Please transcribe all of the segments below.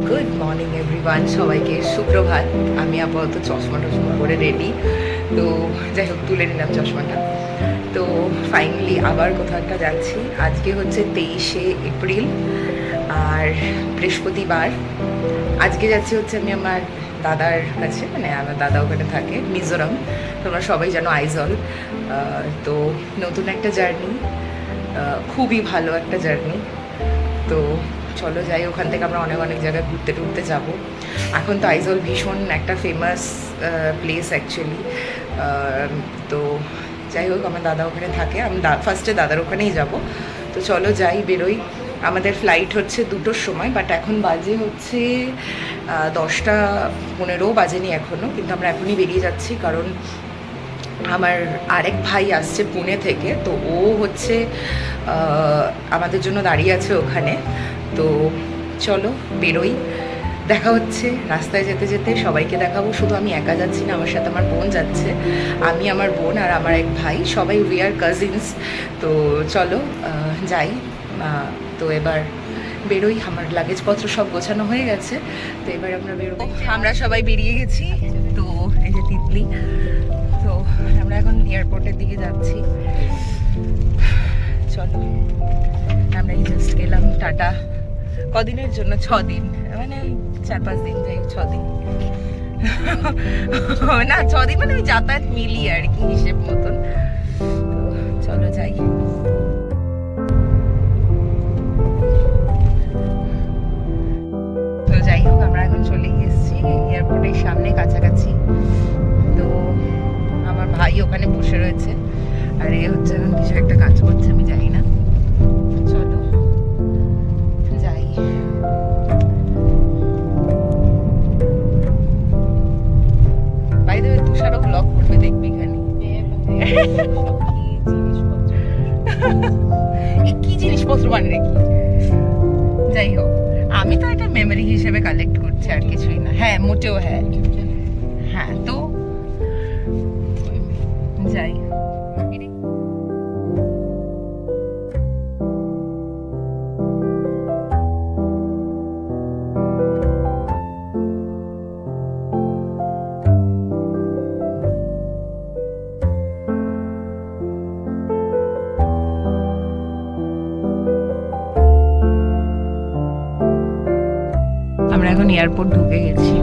Good morning everyone, সবাইকে সুপ্রভাত। আমি আপাতত চশমা টশমা করে রেডি, তো যাই হোক তুলে নিলাম চশমাটা। তো ফাইনালি আবার কোথাও একটা যাচ্ছি। আজকে হচ্ছে 23শে এপ্রিল আর বৃহস্পতিবার। আজকে যাচ্ছি হচ্ছে আমি আমার দাদার কাছে, মানে আমার দাদা ওখানে থাকে মিজোরাম, তোমরা সবাই জানো আইজল। তো নতুন একটা জার্নি, খুবই ভালো একটা জার্নি। তো চলো যাই, ওখান থেকে আমরা অনেক অনেক জায়গায় ঘুরতে টুরতে যাবো। এখন তো আইজল ভীষণ একটা ফেমাস প্লেস অ্যাকচুয়ালি। তো যাই হোক, আমার দাদা ওখানে থাকে, আমি ফার্স্টে দাদার ওখানেই যাব। তো চলো যাই, বেরোই। আমাদের ফ্লাইট হচ্ছে 2টোর সময়, বাট এখন বাজে হচ্ছে 10টা 15 বাজেনি এখনও, কিন্তু আমরা এখনই বেরিয়ে যাচ্ছি। কারণ আমার আরেক ভাই আসছে পুনে থেকে, তো ও হচ্ছে আমাদের জন্য দাঁড়িয়ে আছে ওখানে। তো চলো বেরোই, দেখা হচ্ছে রাস্তায় যেতে যেতে। সবাইকে দেখাবো, শুধু আমি একা যাচ্ছি না, আমার সাথে আমার বোন যাচ্ছে। আমি, আমার বোন আর আমার এক ভাই, সবাই উই আর কাজিনস। তো চলো যাই। তো এবার বেরোই, আমার লাগেজপত্র সব গোছানো হয়ে গেছে। তো এবার আমরা বেরোবো, আমরা সবাই বেরিয়ে গেছি। তো এই যে তিতলি, তো আমরা এখন এয়ারপোর্টের দিকে যাচ্ছি। চলো, আমরা এই জাস্ট গেলাম টাটা। কদিনের জন্য? 6 দিন, মানে 4-5 দিন, যাই 6 দিন না 6 দিন মানে ওই যাতায়াত মিলিয়ে আর কি, হিসেব মতন। তো চলো যাই। তো যাই হোক, আমরা এখন চলে এসেছি এয়ারপোর্টের সামনে, কাছাকাছি। তো আমার ভাই ওখানে বসে রয়েছে, আর এ হচ্ছে এখন কিছু একটা কাজ করছে, আমি জানি না। চলো যাই। বাই দ্য ওয়ে, তুষারও ব্লগ করবে, দেখবি এখানে। কি জিনিসপত্র মানে রেখি? যাই হোক, আমি তো এটা মেমোরি হিসেবে কালেক্ট করছি, আর কিছুই না। হ্যাঁ, মোটেও। হ্যাঁ হ্যাঁ, তো যাই। আমরা এখন এয়ারপোর্ট ঢুকে গেছি।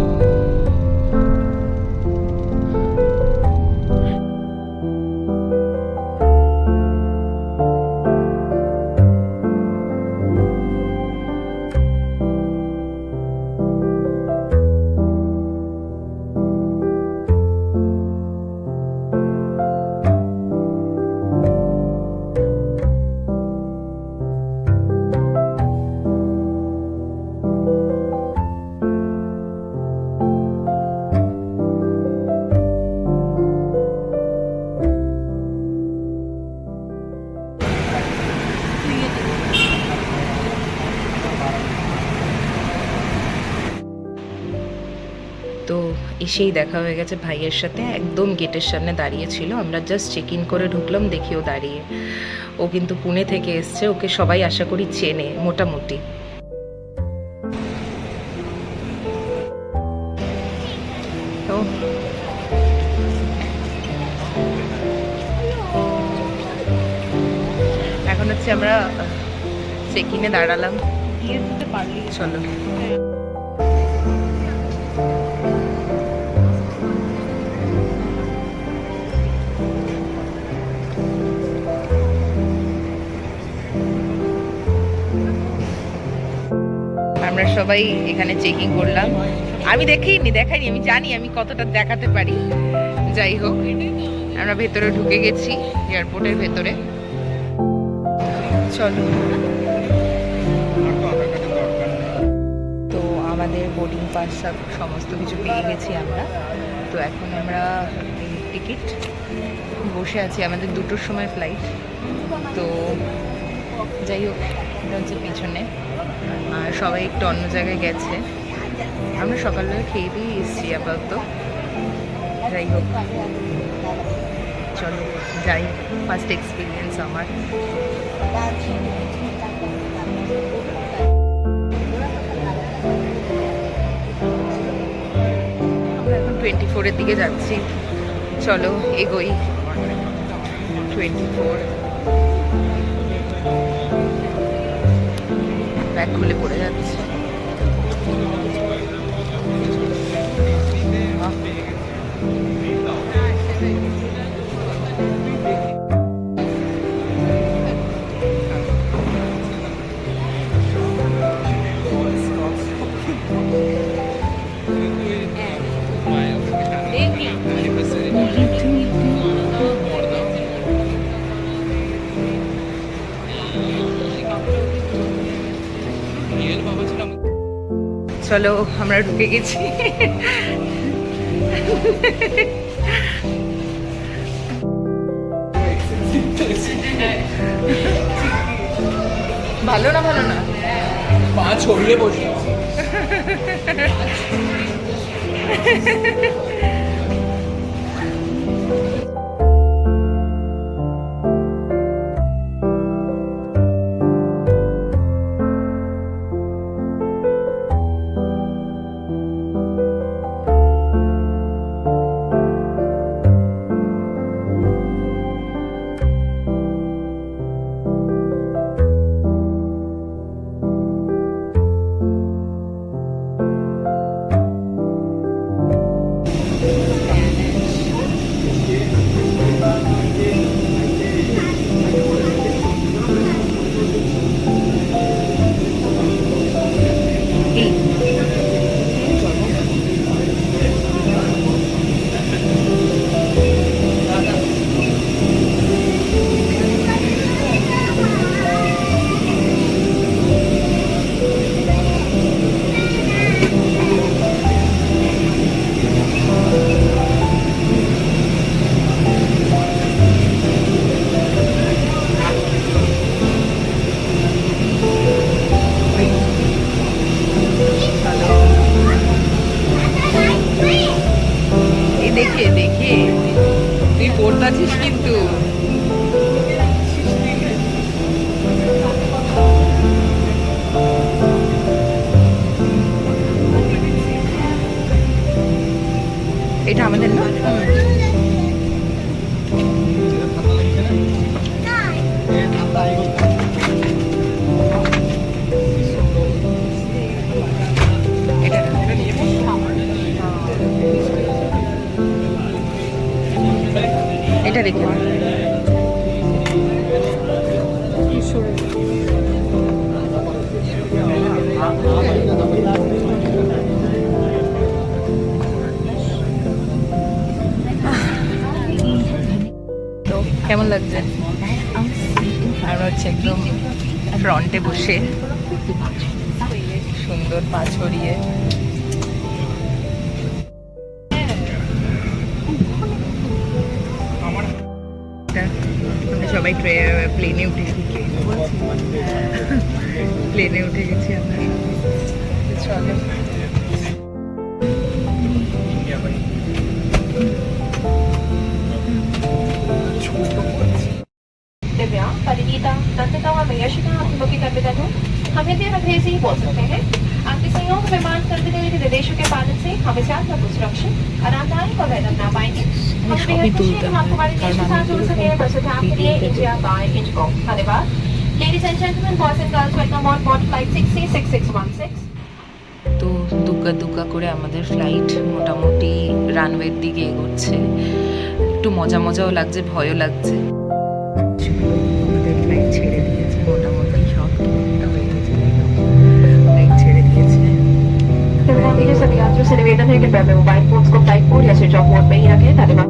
তো এসেই দেখা হয়ে গেছে ভাইয়ের সাথে, একদম গেটের সামনে দাঁড়িয়ে ছিল। আমরা জাস্ট চেক ইন করে ঢুকলাম, দেখি ও দাঁড়িয়ে। ও কিন্তু পুনে থেকে এসছে, ওকে সবাই আশা করি চেনে মোটামুটি। তো এখন হচ্ছে আমরা চেক ইনে দাঁড়ালাম, চলো। আমরা সবাই এখানে চেকিং করলাম। আমি দেখাইনি, আমি জানি আমি কতটা দেখাতে পারি। যাই হোক, আমরা ভেতরে ঢুকে গেছি, এয়ারপোর্টের ভেতরে। চলো, তো আমাদের বোর্ডিং পাস সমস্ত কিছু পেয়ে গেছি আমরা। তো এখন আমরা টিকিট বসে আছি, আমাদের 2টোর সময় ফ্লাইট। তো যাই হোক, এটা হচ্ছে পিছনে, আর সবাই একটু অন্য জায়গায় গেছে। আমরা সকালবেলা খেয়ে দিয়ে এসেছি আপাতত। যাই হোক, চলো যাই। ফার্স্ট এক্সপিরিয়েন্স আমার। 24-এর দিকে যাচ্ছি। চলো এগোই। 24 ব্যাগ খুলে পড়ে যাচ্ছে। চলো আমরা ঢুকে গেছি। ভালো না ভালো না পা ছড়িয়ে বসে দেখে দেখে তুই পড়তাছিস কিন্তু। এটা আমাদের না এটা রেখে তো কেমন লাগছে? আমরা হচ্ছে একদম ফ্রন্টে বসে সুন্দর পা ছড়িয়ে আমরা সবাই প্লেনে উঠে গেছি আমরা। চলো दिव्या, परिणीता, नंदिता और यशिका आपको की कविता को हम हिंदी में अंग्रेजी ही बोल सकते हैं। आपके संयोग विमान करते हुए निर्देशों के पालन से हम इस यात्रा को सुरक्षित, आरामदायक और वैध बना पाएंगे। हम बेहद खुशी है कि हम हमारे देश के साथ जुड़ सके। बस आपके लिए इंडिया बाय इंडिगो। धन्यवाद। Ladies and gentlemen, boys and girls, welcome on board flight 606616। তো দুগ্গা দুগ্গা করে আমাদের ফ্লাইট মোটামুটি রানওয়ের দিকে এগোচ্ছে। একটু মজা মজাও লাগছে, ভয়ও লাগছে। আমাদের ফ্লাইট ছেড়ে দিয়েছে, মোটামুটি সব ঠিকঠাক হয়ে গেছে। ফ্লাইট ছেড়ে दिए सभी यात्रियों से निवेदन है कि अपने मोबाइल फोन्स को फ्लाइट मोड या स्विच ऑफ मोड में ही रखें। धन्यवाद।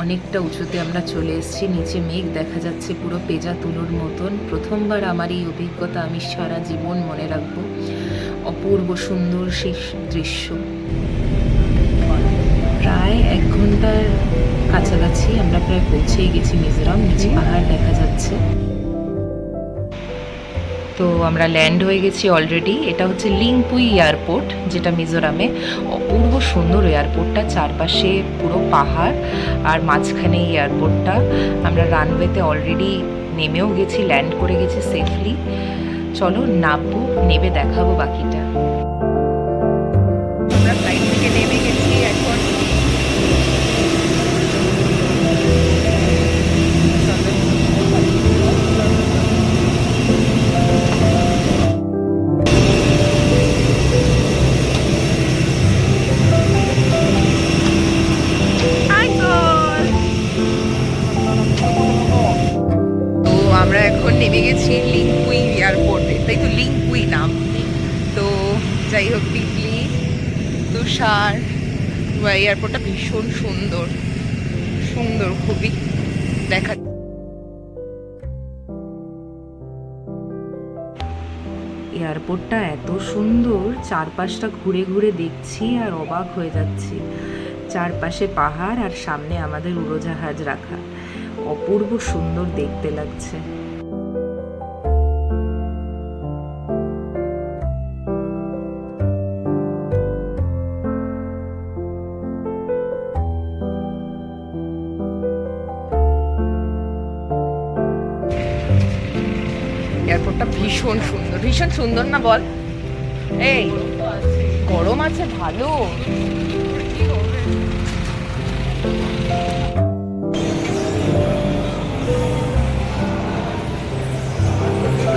অনেকটা উঁচুতে আমরা চলে এসেছি। নিচে মেঘ দেখা যাচ্ছে পুরো পেঁজা তুলোর মতন। প্রথমবার আমার এই অভিজ্ঞতা আমি সারা জীবন মনে রাখবো। অপূর্ব সুন্দর সেই দৃশ্য। প্রায় 1 ঘন্টার কাছাকাছি আমরা প্রায় পৌঁছেই গেছি মিজোরাম। নিচে পাহাড় দেখা যাচ্ছে। তো আমরা ল্যান্ড হয়ে গেছি অলরেডি। এটা হচ্ছে লিংপুই এয়ারপোর্ট, যেটা মিজোরামে। অপূর্ব সুন্দর এয়ারপোর্টটা, চারপাশে পুরো পাহাড় আর মাঝখানে এই এয়ারপোর্টটা। আমরা রানওয়েতে অলরেডি নেমেও গেছি, ল্যান্ড করে গেছি সেফলি। চলো নামবো, নেমে দেখাবো বাকিটা। আমরা ফ্লাইট থেকে নেমে গেছি এখন। আমরা এখন নেমে গেছি লিংপুই এয়ারপোর্টে, তাই তো লিংপুই নাম। তো যাই হোক, টিকলি, তুষার, এয়ারপোর্টটা ভীষণ সুন্দর সুন্দর, খুবই দেখা। এয়ারপোর্টটা এত সুন্দর, চারপাশটা ঘুরে ঘুরে দেখছি আর অবাক হয়ে যাচ্ছি। চারপাশে পাহাড় আর সামনে আমাদের উড়োজাহাজ রাখা। অপূর্ব সুন্দর দেখতে লাগছে। এয়ারপোর্টটা ভীষণ সুন্দর, ভীষণ সুন্দর না বল? এই গরম আছে ভালো।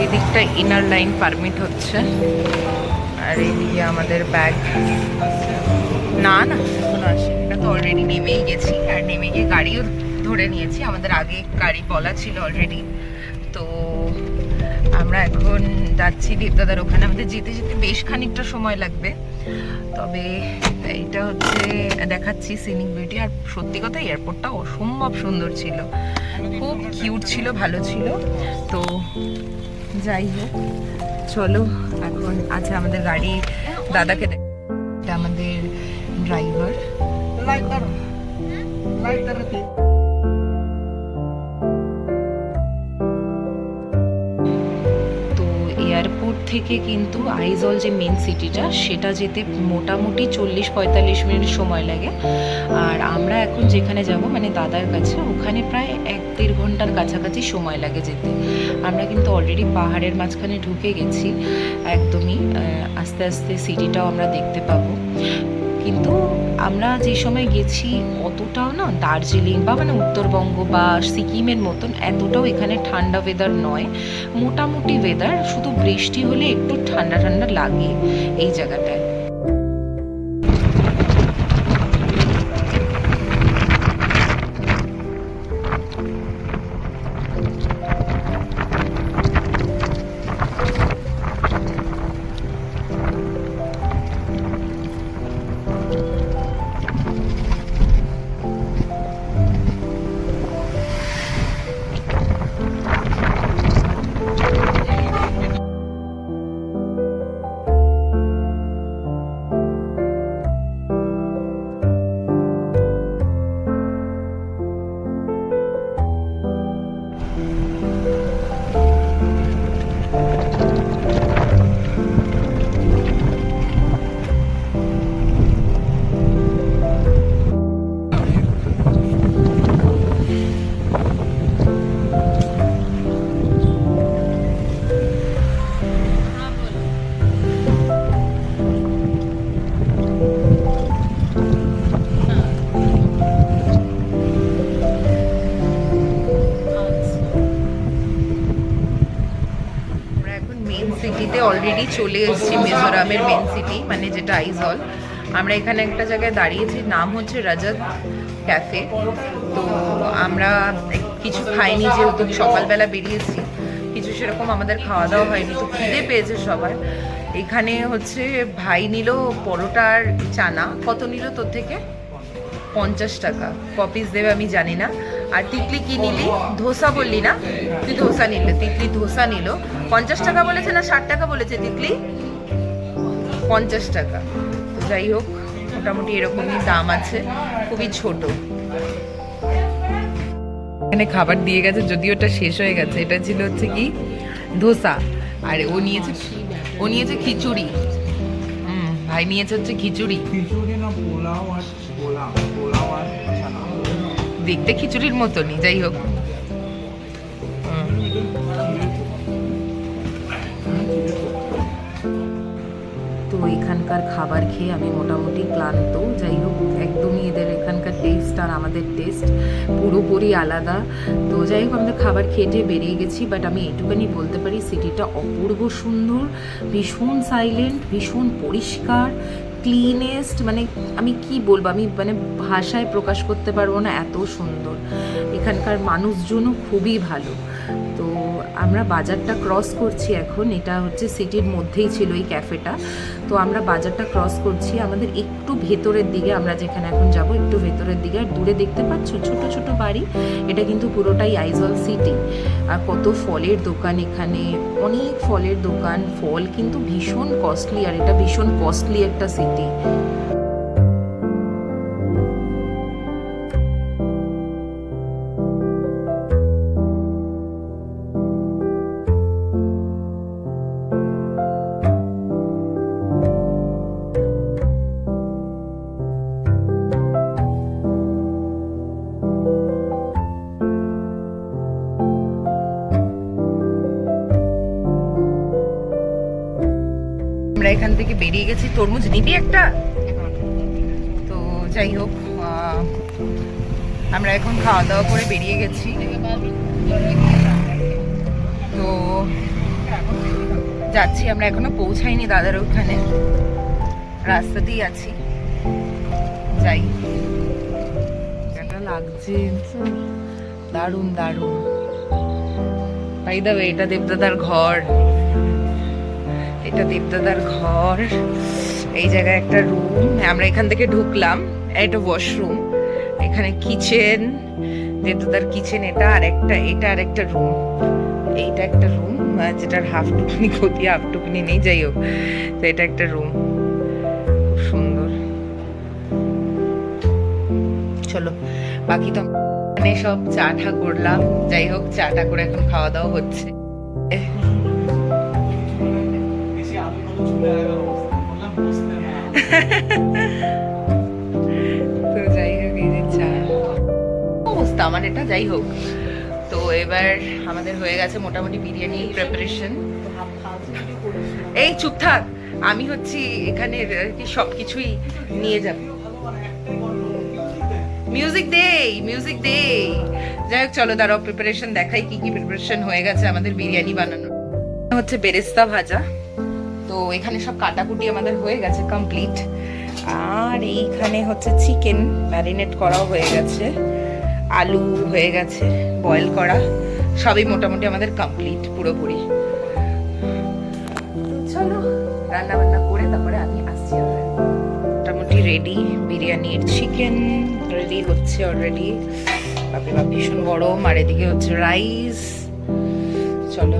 এদিকটা ইনার লাইন পারমিট হচ্ছে, আর এদিকে আমাদের ব্যাগ। না না এখন আসে, এটা তো অলরেডি নেমেই গেছি, আর নেমে গিয়ে গাড়িও ধরে নিয়েছি। আমাদের আগে গাড়ি বলা ছিল অলরেডি। তো আমরা এখন যাচ্ছি দেবদাদার ওখানে। আমাদের যেতে যেতে বেশ খানিকটা সময় লাগবে, তবে এটা হচ্ছে দেখাচ্ছি সিনিক বিউটি। আর সত্যি কথা এয়ারপোর্টটা অসম্ভব সুন্দর ছিল, খুব কিউট ছিল, ভালো ছিল। তো যাই হোক, চলো এখন। আচ্ছা, আমাদের গাড়ি দাদাকে এটা আমাদের ড্রাইভার। এয়ারপোর্ট থেকে কিন্তু আইজল যে মেন সিটিটা, সেটা যেতে মোটামুটি 40-45 মিনিট সময় লাগে। আর আমরা এখন যেখানে যাব, মানে দাদার কাছে, ওখানে প্রায় 1-1.5 ঘন্টার কাছাকাছি সময় লাগে যেতে। আমরা কিন্তু অলরেডি পাহাড়ের মাঝখানে ঢুকে গেছি একদমই। আস্তে আস্তে সিটিটাও আমরা দেখতে পাবো। কিন্তু আমরা যে সময় গেছি অতটাও না দার্জিলিং বা মানে উত্তরবঙ্গ বা সিকিমের মতন এতটাও এখানে ঠান্ডা ওয়েদার নয়। মোটামুটি ওয়েদার, শুধু বৃষ্টি হলে একটু ঠান্ডা ঠান্ডা লাগে এই জায়গাটায়। সিটিতে অলরেডি চলে এসেছি, মিজোরামের মেন সিটি, মানে যেটা আইজল। আমরা এখানে একটা জায়গায় দাঁড়িয়েছি, নাম হচ্ছে রজত ক্যাফে। তো আমরা কিছু খাইনি, যেহেতু সকালবেলা বেরিয়েছি, কিছু সেরকম আমাদের খাওয়া দাওয়া হয়নি। তো খিদে পেয়েছে সবার। এখানে হচ্ছে ভাই নিল পরোটার চানা। কত নিল তোর থেকে? 50 টাকা। কপিস দেবে আমি জানি না। আর তিতলি কি নিলি? ধোসা বললি না? তুই ধোসা নিলে, তিতলি ধোসা নিল। 50 টাকা বলেছে না 60 টাকা বলেছে তিতলি? 50 টাকা। যাই হোক, মোটামুটি এরকমই দাম আছে, খুবই ছোট। এখানে খাবার দিয়ে গেছে, যদিও ওটা শেষ হয়ে গেছে। এটা ছিল হচ্ছে কি ধোসা, আর ও নিয়েছে খিচুড়ি। ভাই নিয়েছে হচ্ছে খিচুড়ি। খিচুড়ি না পোলাও আর পোলাও আর ছানা। দেখতে খিচুড়ির মতনই, যাই হোক। তো এখানকার খাবার খেয়ে আমি মোটামুটি ক্লান্ত। যাই হোক, একদমই এদের এখানকার টেস্ট আর আমাদের টেস্ট পুরোপুরি আলাদা। তো যাই হোক, আমাদের খাবার খেয়ে বেরিয়ে গেছি। বাট আমি এটুখানি বলতে পারি, সিটিটা অপূর্ব সুন্দর, ভীষণ সাইলেন্ট, ভীষণ পরিষ্কার, ক্লিনেস্ট। মানে আমি কি বলবো, আমি মানে ভাষায় প্রকাশ করতে পারবো না, এত সুন্দর। এখানকার মানুষজনও খুবই ভালো। তো আমরা বাজারটা ক্রস করছি এখন। এটা হচ্ছে সিটির মধ্যেই ছিল এই ক্যাফেটা। তো আমরা বাজারটা ক্রস করছি, আমাদের একটু ভেতরের দিকে, আমরা যেখানে এখন যাব একটু ভেতরের দিকে। আর দূরে দেখতে পাচ্ছ ছোট ছোট বাড়ি, এটা কিন্তু পুরোটাই আইজল সিটি। আর কত ফলের দোকান এখানে, অনেক ফলের দোকান। ফল কিন্তু ভীষণ কস্টলি, আর এটা ভীষণ কস্টলি একটা সিটি। আমরা এখান থেকে বেরিয়ে গেছি। তরমুজ নিবি একটা? তো যাই হোক, আমরা এখন খাওয়া দাওয়া করে বেরিয়ে গেছি। তো যাচ্ছি, আমরা এখনো পৌঁছাইনি দাদার ওখানে, রাস্তাতেই আছি। যাই, কেমন লাগছে, দারুণ দারুণ। ভাই দাবে, এটা দেবদাদার ঘর, এটা দেবদাদার ঘর। এই জায়গায় একটা রুম, আমরা এখান থেকে ঢুকলাম। এটা ওয়াশরুম, এখানে কিচেন, দেবদাদার কিচেন। এটা আর একটা রুম। এইটা একটা রুম, যেটার হাফ টুকনি ক্ষতি, হাফ টুকনি নেই। যাই হোক, তো এটা একটা রুম, খুব সুন্দর। চলো, বাকি তো মানে সব চা টা করলাম। যাই হোক, চাটা করে এখন খাওয়া দাওয়া হচ্ছে। তো যাই হোক, এই যে চা অবস্থা আমার এটা। যাই হোক, তো এবার আমাদের হয়ে গেছে মোটামুটি বিরিয়ানি প্রিপারেশন। এই চুপ থাক, আমি হচ্ছি এখানে সবকিছুই নিয়ে যাব। মিউজিক দেই। যাই হোক, চলো দাঁড়াও, প্রিপারেশন দেখাই কি কি প্রিপারেশন হয়ে গেছে আমাদের বিরিয়ানি বানানোর। হচ্ছে বেরেস্তা ভাজা। তো এখানে সব কাটাকুটি আমাদের হয়ে গেছে কমপ্লিট। আর এইখানে হচ্ছে চিকেন ম্যারিনেট করাও হয়ে গেছে, আলু হয়ে গেছে বয়েল করা, সবই মোটামুটি আমাদের কমপ্লিট পুরোপুরি। চলো রান্না বান্না করে তারপরে আমি আসছি। মোটামুটি রেডি, বিরিয়ানির চিকেন রেডি হচ্ছে অলরেডি। বাপরে বাপ, ভীষণ গরম। আর এদিকে হচ্ছে রাইস। চলো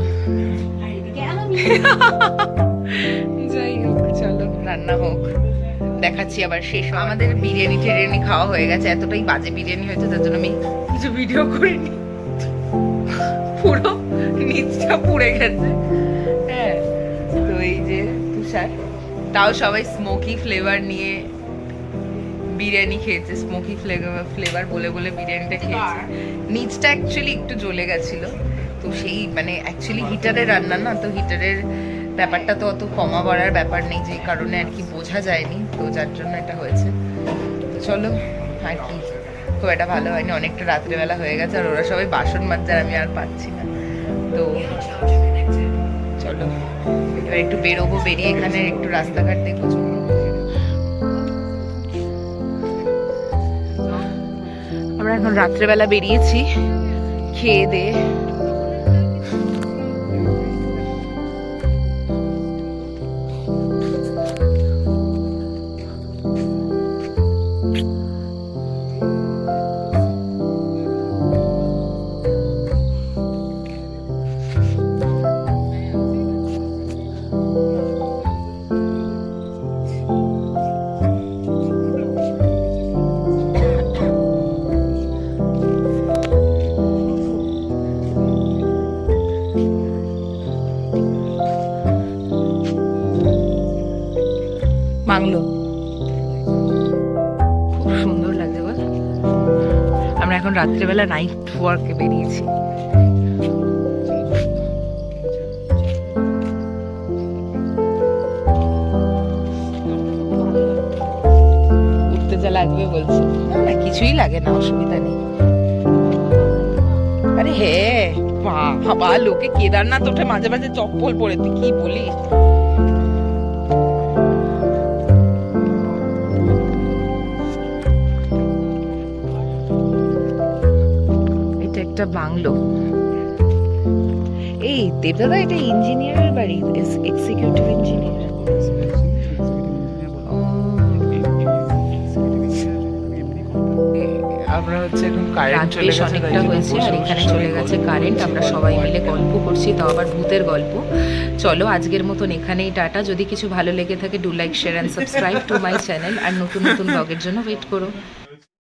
যাই হোক, চলো রান্না হোক, দেখাচ্ছি আবার শেষ। আমাদের বিরিয়ানি খাওয়া হয়ে গেছে। এতটাই বাজে বিরিয়ানি হয়েছে, তার জন্য আমি কিছু ভিডিও করিনি। পুরো নিচটা পুড়ে গেছে। হ্যাঁ, তো এই যে তুষার, তাও সবাই স্মোকি ফ্লেভার নিয়ে বিরিয়ানি খেয়েছে। স্মোকি ফ্লেভার বলে বলে বিরিয়ানিটা খেয়েছে। নিচটা অ্যাকচুয়ালি একটু জ্বলে গেছিল। তো সেই মানে অ্যাকচুয়ালি হিটারের রান্না না, তো হিটারের ব্যাপারটা তো অত কমা বাড়ার ব্যাপার নেই, যে কারণে আর কি বোঝা যায়নি। তো যার জন্য এটা হয়েছে। তো চলো, আর কি খুব একটা ভালো হয়নি, অনেকটা রাত্রেবেলা হয়ে গেছে। আর ওরা সবাই বাসন মাজছে, আমি আর পাচ্ছি না। তো চলো এবার একটু বেরোবো, বেরিয়ে এখানে একটু রাস্তাঘাট দেখবো। আমরা এখন রাত্রেবেলা বেরিয়েছি খেয়ে দিয়ে। বাংলো, খুব সুন্দর লাগছে বল। আমরা এখন রাত্রেবেলা নাইট ওয়ার্কে বেরিয়েছি। উঠতে যা লাগবে বলছি, না না কিছুই লাগে না, অসুবিধা নেই। আরে হ্যাঁ বাবা, লোকে কেদারনাথ ওঠে মাঝে মাঝে চপ্পল পরে, তুই কি বলিস। এটা একটা বাংলো। এই দেবদাদা, এটা ইঞ্জিনিয়ারের বাড়ি, এক্সিকিউটিভ ইঞ্জিনিয়ার। আমরা হচ্ছে এখন কারেন্ট চলে গেছে, অনেকটা হয়েছে আর এখানে চলে গেছে কারেন্ট। আমরা সবাই মিলে গল্প করছি, তাও আবার ভূতের গল্প। চলো আজকের মতন এখানেই টাটা। যদি কিছু ভালো লেগে থাকে, do like, share and subscribe to my channel. আর নতুন নতুন ব্লগের জন্য ওয়েট করো।